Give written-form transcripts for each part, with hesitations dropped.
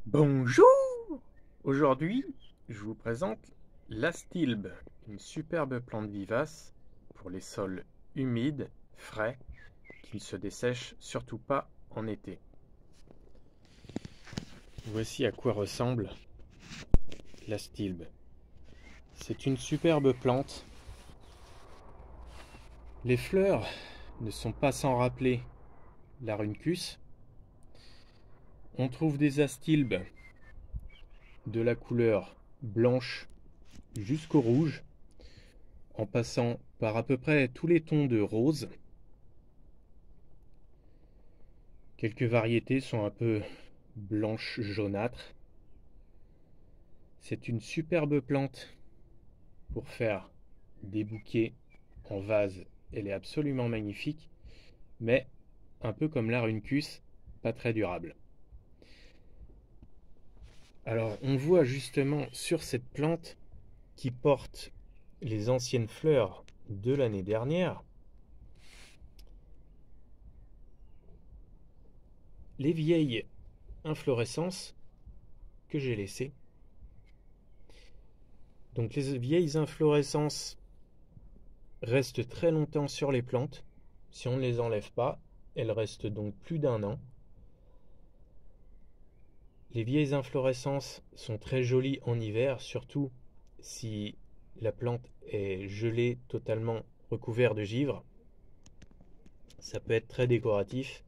Bonjour! Aujourd'hui, je vous présente l'astilbe, une superbe plante vivace pour les sols humides, frais, qui ne se dessèchent surtout pas en été. Voici à quoi ressemble l'astilbe. C'est une superbe plante. Les fleurs ne sont pas sans rappeler l'aruncus. On trouve des astilbes de la couleur blanche jusqu'au rouge, en passant par à peu près tous les tons de rose. Quelques variétés sont un peu blanches jaunâtres. C'est une superbe plante pour faire des bouquets en vase. Elle est absolument magnifique, mais un peu comme l'aruncus, pas très durable. Alors on voit justement sur cette plante qui porte les anciennes fleurs de l'année dernière, les vieilles inflorescences que j'ai laissées. Donc les vieilles inflorescences restent très longtemps sur les plantes. Si on ne les enlève pas, elles restent donc plus d'un an. Les vieilles inflorescences sont très jolies en hiver, surtout si la plante est gelée, totalement recouverte de givre. Ça peut être très décoratif.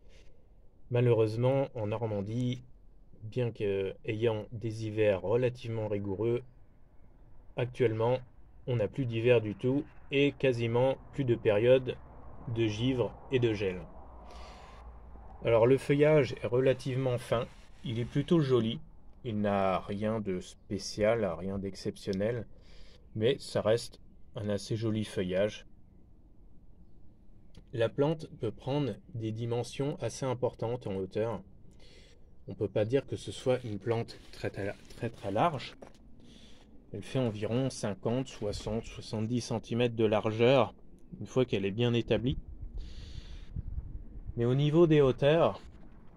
Malheureusement, en Normandie, bien qu'ayant des hivers relativement rigoureux, actuellement, on n'a plus d'hiver du tout et quasiment plus de période de givre et de gel. Alors le feuillage est relativement fin, il est plutôt joli, il n'a rien de spécial, rien d'exceptionnel, mais ça reste un assez joli feuillage. La plante peut prendre des dimensions assez importantes en hauteur. On ne peut pas dire que ce soit une plante très large. Elle fait environ 50, 60, 70 cm de largeur une fois qu'elle est bien établie. Mais au niveau des hauteurs,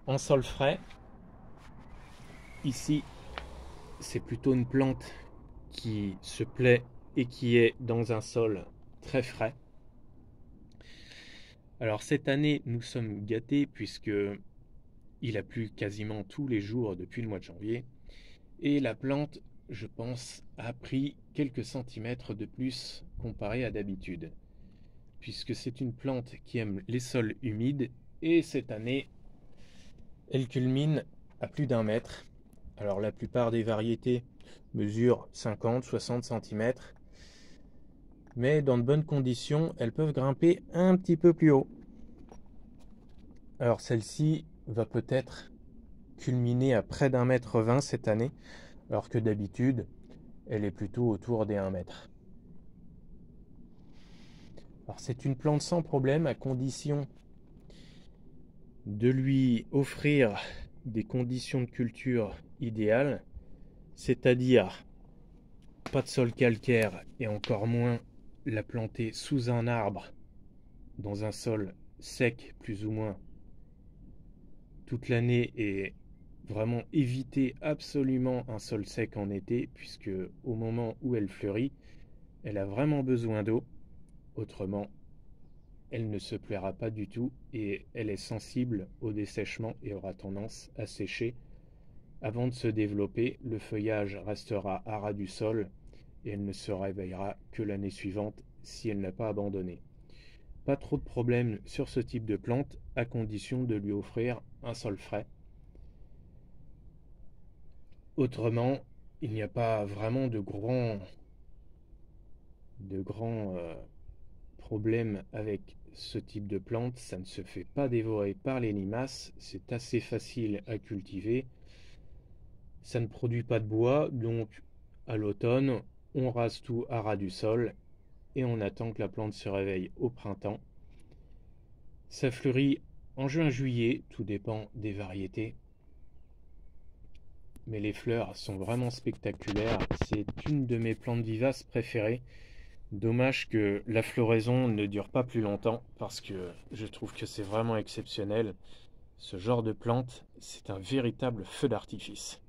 en sol frais, ici, c'est plutôt une plante qui se plaît et qui est dans un sol très frais. Alors cette année, nous sommes gâtés puisque il a plu quasiment tous les jours depuis le mois de janvier et la plante, je pense, a pris quelques centimètres de plus comparé à d'habitude, puisque c'est une plante qui aime les sols humides et cette année, elle culmine à plus d'un mètre. Alors la plupart des variétés mesurent 50-60 cm, mais dans de bonnes conditions, elles peuvent grimper un petit peu plus haut. Alors celle-ci va peut-être culminer à près d'1,20 m cette année, alors que d'habitude, elle est plutôt autour des 1 mètre. Alors c'est une plante sans problème à condition de lui offrir des conditions de culture idéales, c'est-à-dire pas de sol calcaire et encore moins la planter sous un arbre dans un sol sec plus ou moins toute l'année et vraiment éviter absolument un sol sec en été puisque au moment où elle fleurit, elle a vraiment besoin d'eau, autrement elle ne se plaira pas du tout et elle est sensible au dessèchement et aura tendance à sécher. Avant de se développer, le feuillage restera à ras du sol et elle ne se réveillera que l'année suivante si elle n'a pas abandonné. Pas trop de problèmes sur ce type de plante à condition de lui offrir un sol frais. Autrement, il n'y a pas vraiment de grands problèmes avec ce type de plante. Ça ne se fait pas dévorer par les limaces, c'est assez facile à cultiver. Ça ne produit pas de bois, donc à l'automne, on rase tout à ras du sol et on attend que la plante se réveille au printemps. Ça fleurit en juin-juillet, tout dépend des variétés. Mais les fleurs sont vraiment spectaculaires. C'est une de mes plantes vivaces préférées. Dommage que la floraison ne dure pas plus longtemps parce que je trouve que c'est vraiment exceptionnel. Ce genre de plante, c'est un véritable feu d'artifice.